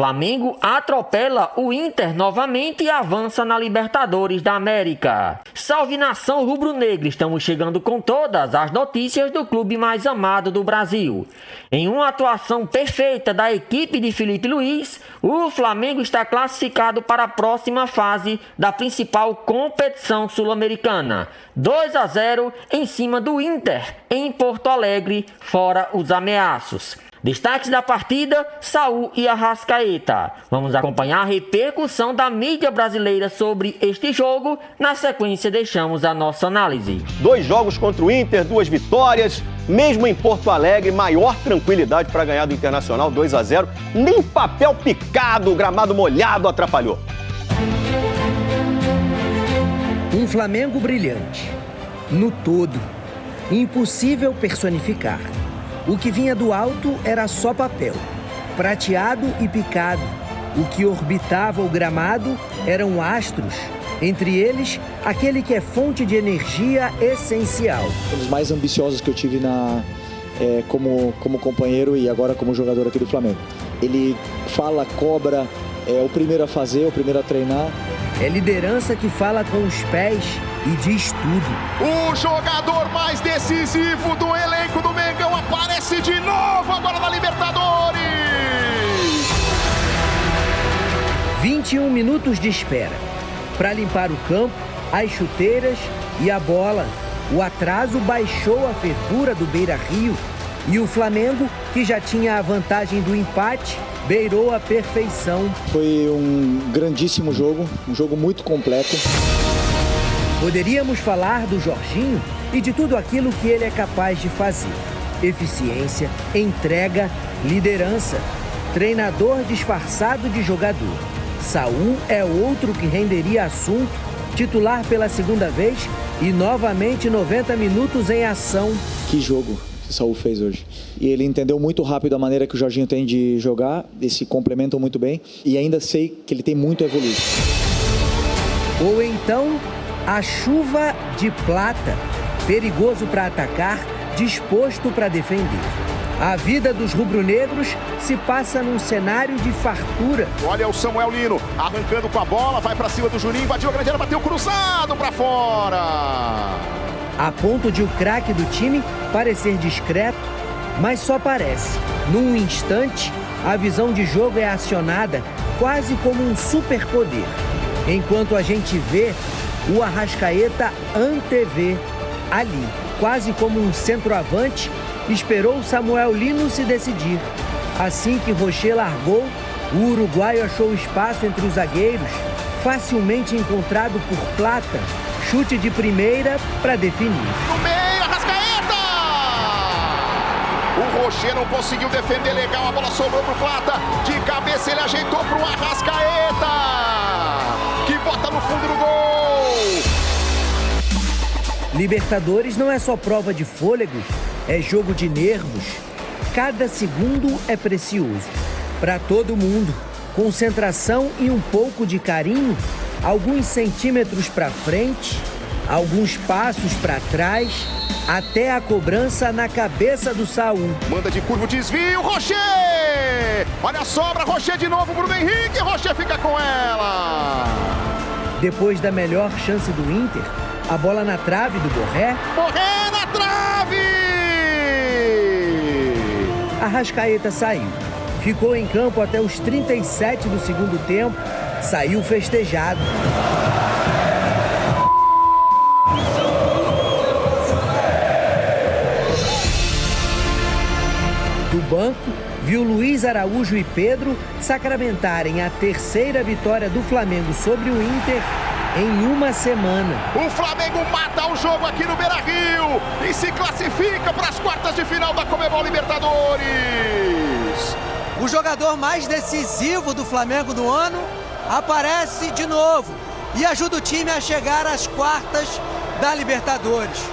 Flamengo atropela o Inter novamente e avança na Libertadores da América. Salve nação rubro-negra, estamos chegando com todas as notícias do clube mais amado do Brasil. Em uma atuação perfeita da equipe de Felipe Luiz, o Flamengo está classificado para a próxima fase da principal competição sul-americana. 2-0 em cima do Inter, em Porto Alegre, fora os ameaços. Destaques da partida, Saúl e Arrascaeta. Vamos acompanhar a repercussão da mídia brasileira sobre este jogo. Na sequência, deixamos a nossa análise. 2 jogos contra o Inter, 2 vitórias. Mesmo em Porto Alegre, maior tranquilidade para ganhar do Internacional, 2-0. Nem papel picado, gramado molhado atrapalhou. Um Flamengo brilhante. No todo. Impossível personificar. O que vinha do alto era só papel, prateado e picado. O que orbitava o gramado eram astros, entre eles, aquele que é fonte de energia essencial. Um dos mais ambiciosos que eu tive como companheiro e agora como jogador aqui do Flamengo. Ele fala, cobra, é o primeiro a fazer, o primeiro a treinar. É liderança que fala com os pés e diz tudo. O jogador mais decisivo do elenco do Mengão aparece de novo agora na Libertadores! 21 minutos de espera. Para limpar o campo, as chuteiras e a bola. O atraso baixou a fervura do Beira-Rio e o Flamengo, que já tinha a vantagem do empate, beirou a perfeição. Foi um grandíssimo jogo, um jogo muito completo. Poderíamos falar do Jorginho e de tudo aquilo que ele é capaz de fazer. Eficiência, entrega, liderança. Treinador disfarçado de jogador. Saúl é outro que renderia assunto, titular pela segunda vez e novamente 90 minutos em ação. Que jogo que o Saúl fez hoje. E ele entendeu muito rápido a maneira que o Jorginho tem de jogar, eles se complementam muito bem e ainda sei que ele tem muito a evoluir. Ou então, a chuva de plata, perigoso para atacar, disposto para defender. A vida dos rubro-negros se passa num cenário de fartura. Olha o Samuel Lino arrancando com a bola, vai para cima do Juninho, invadiu a grande área, bateu cruzado para fora. A ponto de o craque do time parecer discreto, mas só parece. Num instante, a visão de jogo é acionada quase como um superpoder. Enquanto a gente vê, o Arrascaeta antevê ali, quase como um centroavante, esperou o Samuel Lino se decidir. Assim que Rocher largou, o uruguaio achou espaço entre os zagueiros, facilmente encontrado por Plata, chute de primeira para definir. No meio, Arrascaeta! O Rocher não conseguiu defender legal, a bola sobrou pro Plata, de cabeça ele ajeitou pro Arrascaeta, que bota no fundo do gol! Libertadores não é só prova de fôlegos, é jogo de nervos. Cada segundo é precioso. Para todo mundo, concentração e um pouco de carinho, alguns centímetros para frente, alguns passos para trás, até a cobrança na cabeça do Saúl. Manda de curva o desvio, Rocher! Olha a sobra, Rocher de novo, Bruno Henrique, Rocher fica com ela! Depois da melhor chance do Inter, a bola na trave do Borré. Borré na trave! Arrascaeta saiu. Ficou em campo até os 37 do segundo tempo. Saiu festejado. Do banco, viu Luiz Araújo e Pedro sacramentarem a terceira vitória do Flamengo sobre o Inter em uma semana. O Flamengo mata o jogo aqui no Beira-Rio e se classifica para as quartas de final da Conmebol Libertadores. O jogador mais decisivo do Flamengo no ano aparece de novo e ajuda o time a chegar às quartas da Libertadores.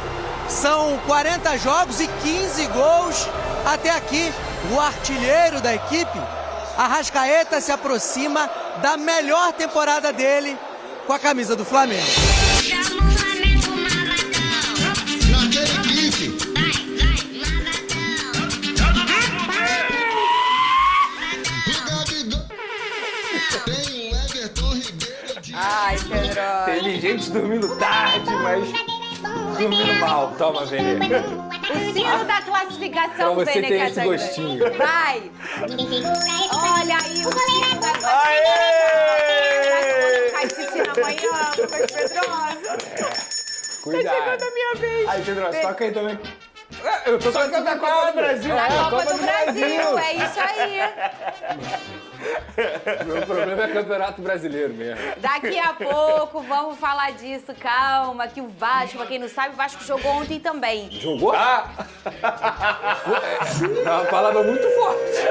São 40 jogos e 15 gols até aqui. O artilheiro da equipe, Arrascaeta, se aproxima da melhor temporada dele com a camisa do Flamengo. gente dormindo tarde, mas dormindo mal. Toma, Vene. O sino da classificação, Pra você Vene ter esse Casagrande. gostinho. Vai! Olha aí o sino da classificação. Aê! Cai esse sino amanhã, Lucas Pedrosa. Cuidado. Tá chegando a minha vez. Aí, Pedro, toca aí também. Eu tô tocando da Copa do Brasil. A Copa do Brasil, é isso aí. Meu problema é Campeonato Brasileiro mesmo. Daqui a pouco vamos falar disso, calma, que o Vasco, pra quem não sabe, o Vasco jogou ontem também. Jogou? Ah! É uma palavra muito forte.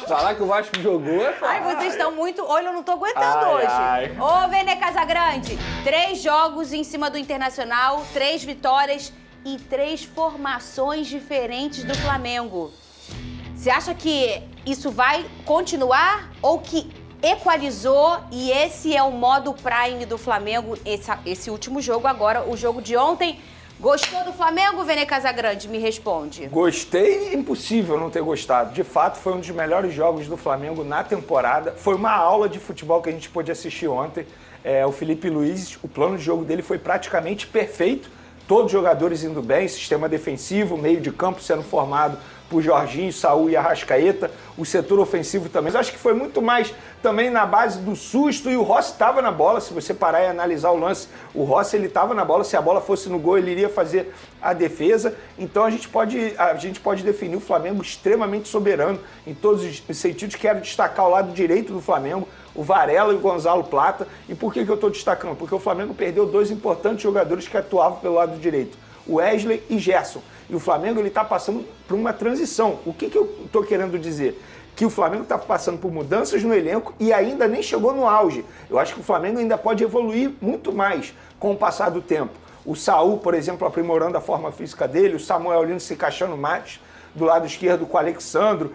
Falar que o Vasco jogou é forte. Ai, vocês estão muito... Olha, eu não tô aguentando Ai, hoje. ai. Ô, Vene Casagrande, 3 jogos em cima do Internacional, 3 vitórias e 3 formações diferentes do Flamengo. Você acha que isso vai continuar ou que equalizou e esse é o modo prime do Flamengo, esse último jogo agora, o jogo de ontem? Gostou do Flamengo, Vene Casagrande? Me responde. Gostei, impossível não ter gostado. De fato, foi um dos melhores jogos do Flamengo na temporada. Foi uma aula de futebol que a gente pôde assistir ontem. O Felipe Luiz, o plano de jogo dele foi praticamente perfeito. Todos os jogadores indo bem, sistema defensivo, meio de campo sendo formado por Jorginho, Saúl e Arrascaeta, o setor ofensivo também. Mas acho que foi muito mais também na base do susto e o Rossi estava na bola. Se você parar e analisar o lance, o Rossi ele estava na bola. Se a bola fosse no gol, ele iria fazer a defesa. Então a gente pode definir o Flamengo extremamente soberano em todos os sentidos. Quero destacar o lado direito do Flamengo, o Varela e o Gonzalo Plata. E por que eu estou destacando? Porque o Flamengo perdeu 2 importantes jogadores que atuavam pelo lado direito, o Wesley e Gerson. E o Flamengo está passando por uma transição. O que eu estou querendo dizer? Que o Flamengo está passando por mudanças no elenco e ainda nem chegou no auge. Eu acho que o Flamengo ainda pode evoluir muito mais com o passar do tempo. O Saúl, por exemplo, aprimorando a forma física dele, o Samuel Lino se encaixando mais do lado esquerdo com o Alexandro.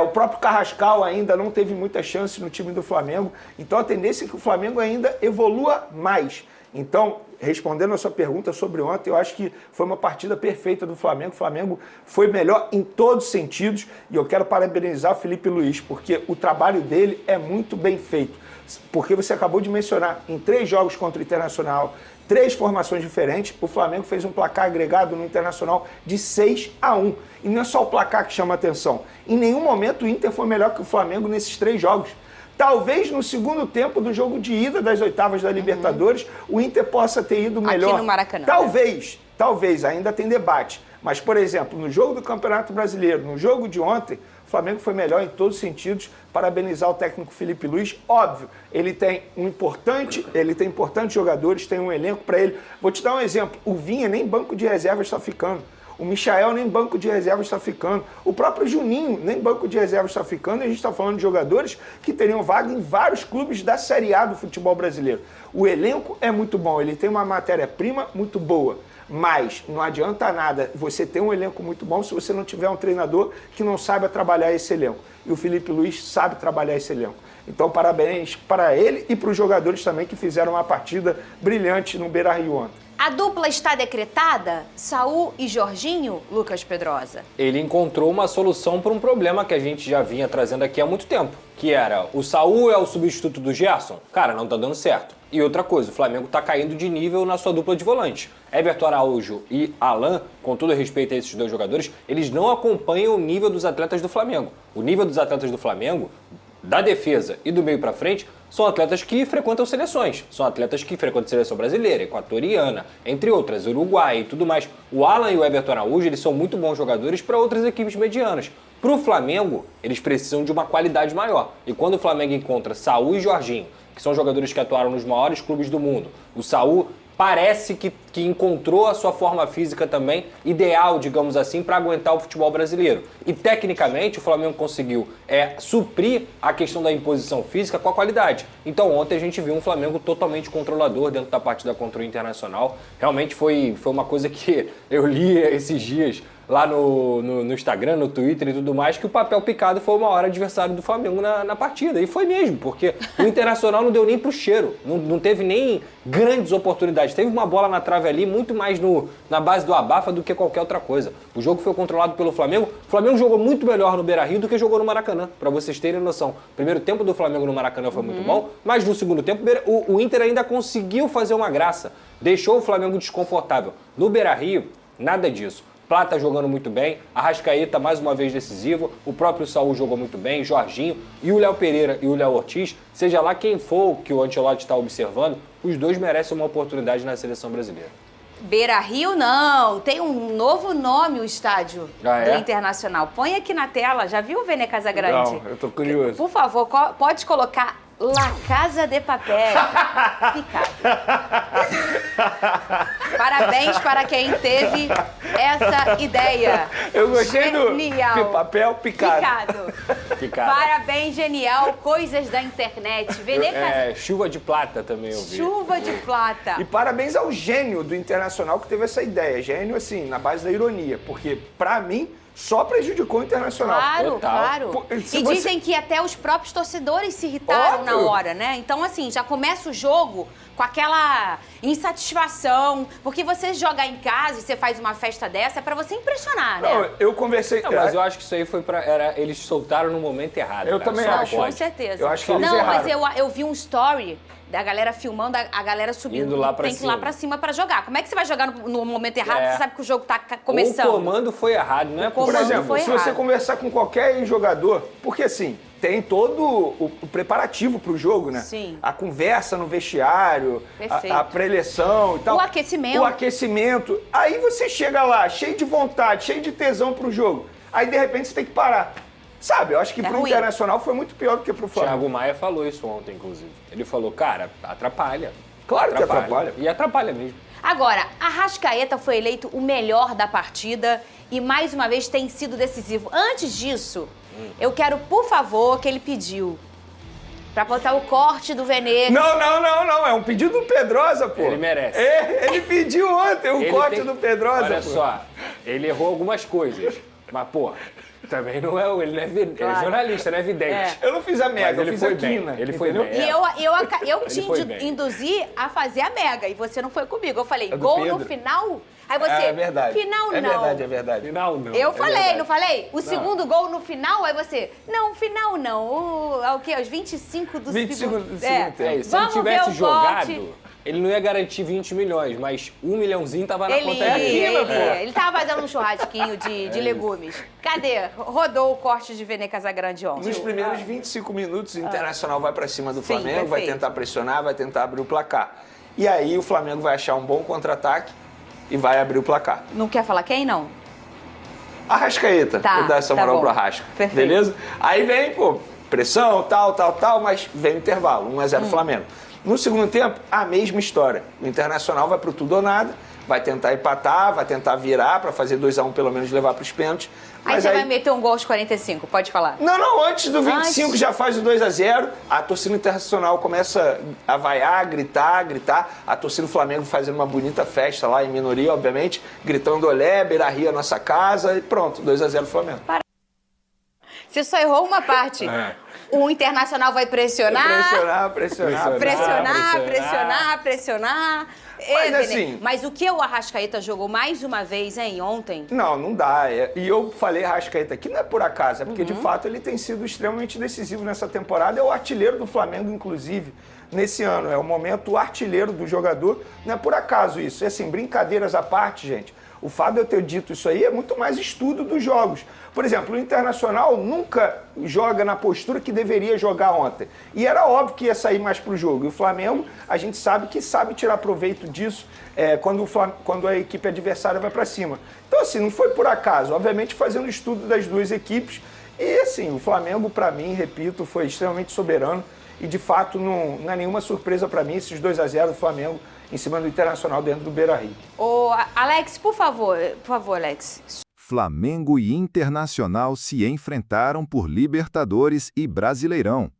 O próprio Carrascal ainda não teve muita chance no time do Flamengo. Então a tendência é que o Flamengo ainda evolua mais. Então, respondendo a sua pergunta sobre ontem, eu acho que foi uma partida perfeita do Flamengo. O Flamengo foi melhor em todos os sentidos e eu quero parabenizar o Felipe Luiz, porque o trabalho dele é muito bem feito. Porque você acabou de mencionar, em 3 jogos contra o Internacional, 3 formações diferentes, o Flamengo fez um placar agregado no Internacional de 6-1. E não é só o placar que chama a atenção. Em nenhum momento o Inter foi melhor que o Flamengo nesses 3 jogos. Talvez no segundo tempo do jogo de ida das oitavas da Libertadores, o Inter possa ter ido melhor. Aqui no Maracanã. Talvez, ainda tem debate. Mas, por exemplo, no jogo do Campeonato Brasileiro, no jogo de ontem, o Flamengo foi melhor em todos os sentidos. Parabenizar o técnico Felipe Luiz. Óbvio, ele tem importantes jogadores, tem um elenco para ele. Vou te dar um exemplo. O Vinha nem banco de reserva está ficando. O Michael nem banco de reserva está ficando. O próprio Juninho nem banco de reserva está ficando. E a gente está falando de jogadores que teriam vaga em vários clubes da Série A do futebol brasileiro. O elenco é muito bom, ele tem uma matéria-prima muito boa. Mas não adianta nada você ter um elenco muito bom se você não tiver um treinador que não saiba trabalhar esse elenco. E o Felipe Luiz sabe trabalhar esse elenco. Então, parabéns para ele e para os jogadores também que fizeram uma partida brilhante no Beira-Rio ontem. A dupla está decretada? Saúl e Jorginho, Lucas Pedrosa? Ele encontrou uma solução para um problema que a gente já vinha trazendo aqui há muito tempo, que era o Saúl é o substituto do Gerson? Cara, não tá dando certo. E outra coisa, o Flamengo tá caindo de nível na sua dupla de volante. Everton Araújo e Alan, com todo respeito a esses 2 jogadores, eles não acompanham o nível dos atletas do Flamengo. O nível dos atletas do Flamengo, da defesa e do meio para frente, são atletas que frequentam seleções. São atletas que frequentam a seleção brasileira, equatoriana, entre outras, Uruguai e tudo mais. O Alan e o Everton Araújo, eles são muito bons jogadores para outras equipes medianas. Para o Flamengo, eles precisam de uma qualidade maior. E quando o Flamengo encontra Saúl e Jorginho, que são jogadores que atuaram nos maiores clubes do mundo, o Saúl parece que encontrou a sua forma física também ideal, digamos assim, para aguentar o futebol brasileiro. E tecnicamente o Flamengo conseguiu suprir a questão da imposição física com a qualidade. Então ontem a gente viu um Flamengo totalmente controlador dentro da partida contra o Internacional. Realmente foi uma coisa que eu li esses dias lá no Instagram, no Twitter e tudo mais, que o papel picado foi o maior adversário do Flamengo na partida. E foi mesmo, porque o Internacional não deu nem pro cheiro. Não teve nem grandes oportunidades. Teve uma bola na trave ali, muito mais na base do abafa do que qualquer outra coisa. O jogo foi controlado pelo Flamengo. O Flamengo jogou muito melhor no Beira-Rio do que jogou no Maracanã, pra vocês terem noção. O primeiro tempo do Flamengo no Maracanã foi muito bom, mas no segundo tempo o Inter ainda conseguiu fazer uma graça. Deixou o Flamengo desconfortável. No Beira-Rio, nada disso. Plata jogando muito bem, Arrascaeta mais uma vez decisivo, o próprio Saúl jogou muito bem, Jorginho e o Léo Pereira e o Léo Ortiz, seja lá quem for que o Ancelotti está observando, os dois merecem uma oportunidade na seleção brasileira. Beira-Rio não, tem um novo nome o estádio do Internacional. Põe aqui na tela, já viu o Vene Casagrande? Não, eu tô curioso. Por favor, pode colocar La Casa de Papel. Picado. Parabéns para quem teve essa ideia. Eu gostei genial. do papel picado. Picado. Parabéns, genial. Coisas da internet. Chuva de plata também eu vi. Chuva de plata. E parabéns ao gênio do Internacional que teve essa ideia. Gênio, assim, na base da ironia. Porque, pra mim, só prejudicou o Internacional. Claro, Total. claro. E dizem que até os próprios torcedores se irritaram na hora, né? Então, assim, já começa o jogo com aquela insatisfação, porque você jogar em casa e você faz uma festa dessa é pra você impressionar, né? Não, eu conversei... Não, mas eu acho que isso aí foi eles soltaram no momento errado. Eu também acho. Com certeza. Eu acho que eles não, erraram. mas eu vi um story da galera filmando, a galera subindo. Indo lá pra tem que ir lá pra cima pra jogar. Como é que você vai jogar no momento errado? Você sabe que o jogo tá começando. O comando foi errado, não é Por exemplo, se você conversar com qualquer jogador, porque assim, tem todo o preparativo pro jogo, né? Sim. A conversa no vestiário, a pré-eleção e tal. O aquecimento. O aquecimento. Aí você chega lá, cheio de vontade, cheio de tesão pro jogo. Aí, de repente, você tem que parar. Sabe, eu acho que pro Internacional foi muito pior do que pro Flamengo. Thiago Maia falou isso ontem, inclusive. Ele falou, cara, atrapalha. Claro que atrapalha. E atrapalha mesmo. Agora, Arrascaeta foi eleito o melhor da partida e mais uma vez tem sido decisivo. Antes disso, eu quero, por favor, que ele pediu pra botar o corte do Vene. Não, é um pedido do Pedrosa, pô. Ele merece. Ele pediu ontem o corte do Pedrosa, Olha pô. só, ele errou algumas coisas, mas, pô, também não é, ele não é, ele é jornalista, não é vidente. Eu não fiz a mega, eu fiz a quina. Ele foi bem. E eu te induzi a fazer a mega e você não foi comigo. Eu falei, gol no final? Aí você, é verdade. Final não. É verdade. Final não. Eu falei, não falei? O segundo gol no final, aí você, não, final não. O quê? Os 25 do 25 do segundo tempo. Se ele tivesse jogado, ele não ia garantir 20 milhões, mas 1 milhãozinho tava na conta da quina, pô. Ele tava fazendo um churrasquinho de legumes. Cadê? Rodou o corte de Vene Casagrande ontem. Nos primeiros 25 minutos, o Internacional vai pra cima do Flamengo, perfeito. vai tentar pressionar, vai tentar abrir o placar. E aí o Flamengo vai achar um bom contra-ataque e vai abrir o placar. Não quer falar quem, não? Arrascaeta. Vou dar essa moral pro Arrasca. Perfeito. Beleza? Aí vem, pô, pressão, tal, mas vem o intervalo, 1-0 Flamengo. No segundo tempo, a mesma história. O Internacional vai pro tudo ou nada, vai tentar empatar, vai tentar virar pra fazer 2-1 pelo menos levar pros pênaltis. Aí você vai meter um gol aos 45, pode falar. Não, antes do 25 já faz o 2-0, a torcida Internacional começa a vaiar, gritar. A torcida do Flamengo fazendo uma bonita festa lá, em minoria, obviamente, gritando olé, Beira-Rio é nossa casa e pronto, 2-0 Flamengo. Você só errou uma parte. O Internacional vai pressionar. Pressionar. Mas assim... Mas o que o Arrascaeta jogou mais uma vez, ontem? Não dá. E eu falei Arrascaeta aqui não é por acaso, é porque de fato ele tem sido extremamente decisivo nessa temporada. É o artilheiro do Flamengo, inclusive, nesse ano. É o momento artilheiro do jogador. Não é por acaso isso. E assim, brincadeiras à parte, gente. O fato de eu ter dito isso aí é muito mais estudo dos jogos. Por exemplo, o Internacional nunca joga na postura que deveria jogar ontem. E era óbvio que ia sair mais pro jogo. E o Flamengo, a gente sabe que sabe tirar proveito disso quando a equipe adversária vai para cima. Então, assim, não foi por acaso. Obviamente, fazendo estudo das duas equipes. E, assim, o Flamengo, para mim, repito, foi extremamente soberano. E, de fato, não é nenhuma surpresa para mim esses 2-0 do Flamengo em cima do Internacional dentro do Beira-Rio. Ô, Alex, por favor, Alex. Flamengo e Internacional se enfrentaram por Libertadores e Brasileirão.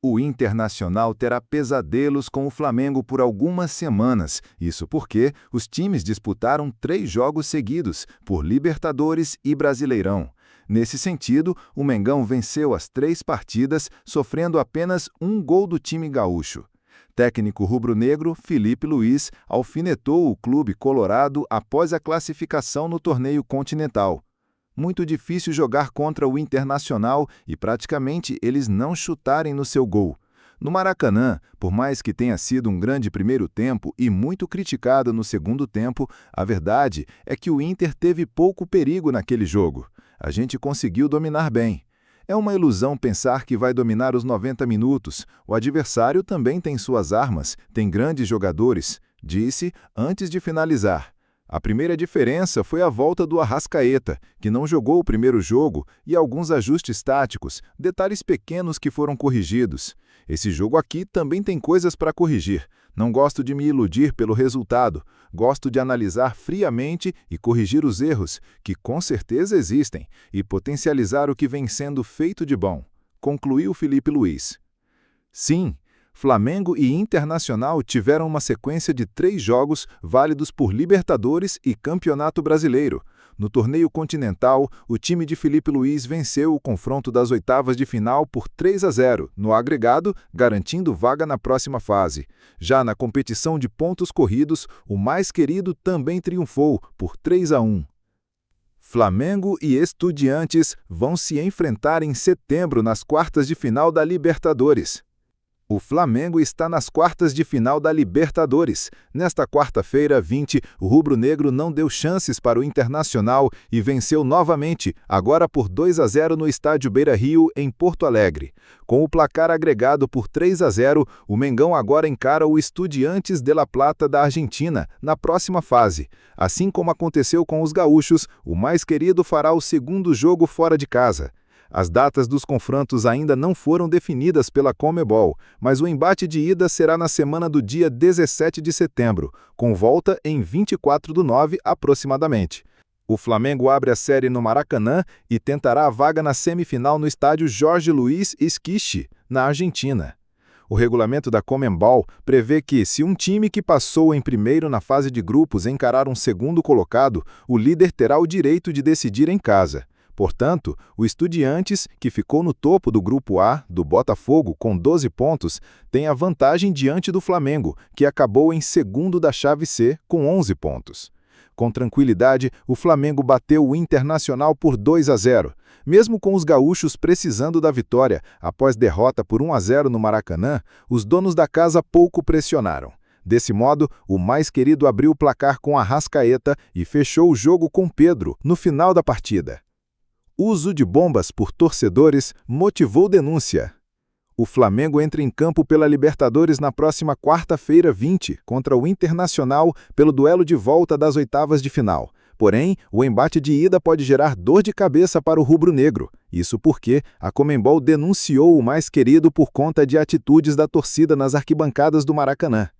O Internacional terá pesadelos com o Flamengo por algumas semanas, isso porque os times disputaram 3 jogos seguidos, por Libertadores e Brasileirão. Nesse sentido, o Mengão venceu as 3 partidas, sofrendo apenas 1 gol do time gaúcho. Técnico rubro-negro, Filipe Luís, alfinetou o clube colorado após a classificação no torneio continental. Muito difícil jogar contra o Internacional e praticamente eles não chutarem no seu gol. No Maracanã, por mais que tenha sido um grande primeiro tempo e muito criticado no segundo tempo, a verdade é que o Inter teve pouco perigo naquele jogo. A gente conseguiu dominar bem. É uma ilusão pensar que vai dominar os 90 minutos. O adversário também tem suas armas, tem grandes jogadores, disse antes de finalizar. A primeira diferença foi a volta do Arrascaeta, que não jogou o primeiro jogo, e alguns ajustes táticos, detalhes pequenos que foram corrigidos. Esse jogo aqui também tem coisas para corrigir. Não gosto de me iludir pelo resultado. Gosto de analisar friamente e corrigir os erros, que com certeza existem, e potencializar o que vem sendo feito de bom, concluiu Filipe Luís. Sim, Flamengo e Internacional tiveram uma sequência de 3 jogos válidos por Libertadores e Campeonato Brasileiro. No torneio continental, o time de Filipe Luís venceu o confronto das oitavas de final por 3-0, no agregado, garantindo vaga na próxima fase. Já na competição de pontos corridos, o mais querido também triunfou por 3-1. Flamengo e Estudiantes vão se enfrentar em setembro nas quartas de final da Libertadores. O Flamengo está nas quartas de final da Libertadores. Nesta quarta-feira, 20, o rubro-negro não deu chances para o Internacional e venceu novamente, agora por 2-0 no estádio Beira-Rio, em Porto Alegre. Com o placar agregado por 3-0, o Mengão agora encara o Estudiantes de La Plata da Argentina, na próxima fase. Assim como aconteceu com os gaúchos, o mais querido fará o segundo jogo fora de casa. As datas dos confrontos ainda não foram definidas pela Conmebol, mas o embate de ida será na semana do dia 17 de setembro, com volta em 24/9 aproximadamente. O Flamengo abre a série no Maracanã e tentará a vaga na semifinal no estádio Jorge Luiz Schichi, na Argentina. O regulamento da Conmebol prevê que, se um time que passou em primeiro na fase de grupos encarar um segundo colocado, o líder terá o direito de decidir em casa. Portanto, o Estudiantes, que ficou no topo do Grupo A, do Botafogo, com 12 pontos, tem a vantagem diante do Flamengo, que acabou em segundo da chave C, com 11 pontos. Com tranquilidade, o Flamengo bateu o Internacional por 2-0. Mesmo com os gaúchos precisando da vitória, após derrota por 1-0 no Maracanã, os donos da casa pouco pressionaram. Desse modo, o mais querido abriu o placar com Arrascaeta e fechou o jogo com Pedro, no final da partida. Uso de bombas por torcedores motivou denúncia. O Flamengo entra em campo pela Libertadores na próxima quarta-feira 20, contra o Internacional, pelo duelo de volta das oitavas de final. Porém, o embate de ida pode gerar dor de cabeça para o rubro-negro. Isso porque a Conmebol denunciou o mais querido por conta de atitudes da torcida nas arquibancadas do Maracanã.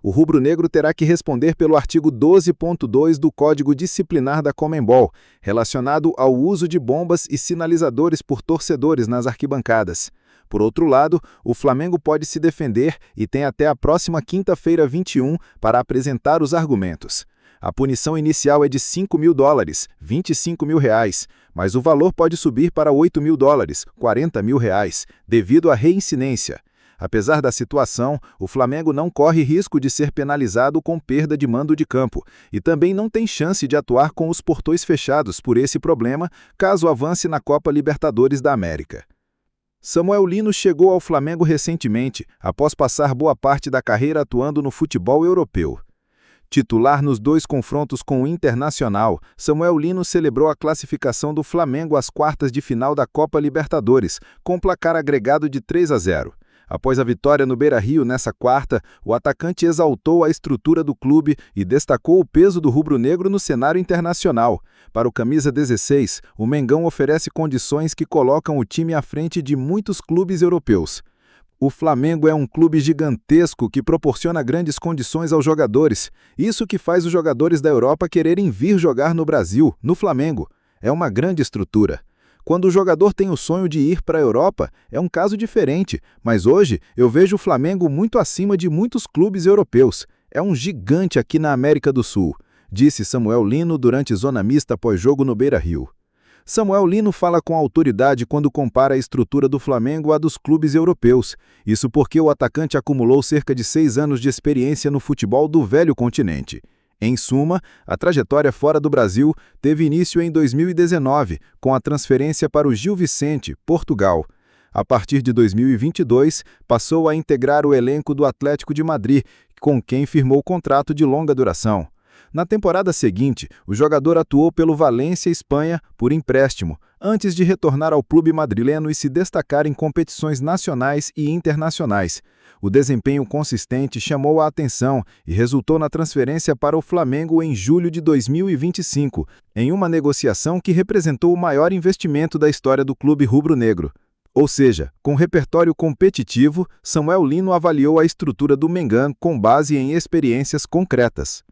O rubro-negro terá que responder pelo artigo 12.2 do Código Disciplinar da Conmebol, relacionado ao uso de bombas e sinalizadores por torcedores nas arquibancadas. Por outro lado, o Flamengo pode se defender e tem até a próxima quinta-feira 21 para apresentar os argumentos. A punição inicial é de $5.000, R$25.000, mas o valor pode subir para $8.000, R$40.000, devido à reincidência. Apesar da situação, o Flamengo não corre risco de ser penalizado com perda de mando de campo e também não tem chance de atuar com os portões fechados por esse problema, caso avance na Copa Libertadores da América. Samuel Lino chegou ao Flamengo recentemente, após passar boa parte da carreira atuando no futebol europeu. Titular nos 2 confrontos com o Internacional, Samuel Lino celebrou a classificação do Flamengo às quartas de final da Copa Libertadores, com placar agregado de 3-0. Após a vitória no Beira-Rio nessa quarta, o atacante exaltou a estrutura do clube e destacou o peso do rubro-negro no cenário internacional. Para o camisa 16, o Mengão oferece condições que colocam o time à frente de muitos clubes europeus. O Flamengo é um clube gigantesco que proporciona grandes condições aos jogadores. Isso que faz os jogadores da Europa quererem vir jogar no Brasil, no Flamengo. É uma grande estrutura. Quando o jogador tem o sonho de ir para a Europa, é um caso diferente, mas hoje eu vejo o Flamengo muito acima de muitos clubes europeus. É um gigante aqui na América do Sul, disse Samuel Lino durante zona mista pós-jogo no Beira-Rio. Samuel Lino fala com autoridade quando compara a estrutura do Flamengo à dos clubes europeus. Isso porque o atacante acumulou cerca de 6 anos de experiência no futebol do velho continente. Em suma, a trajetória fora do Brasil teve início em 2019, com a transferência para o Gil Vicente, Portugal. A partir de 2022, passou a integrar o elenco do Atlético de Madrid, com quem firmou contrato de longa duração. Na temporada seguinte, o jogador atuou pelo Valência, Espanha, por empréstimo, antes de retornar ao clube madrileno e se destacar em competições nacionais e internacionais. O desempenho consistente chamou a atenção e resultou na transferência para o Flamengo em julho de 2025, em uma negociação que representou o maior investimento da história do clube rubro-negro. Ou seja, com repertório competitivo, Samuel Lino avaliou a estrutura do Mengão com base em experiências concretas.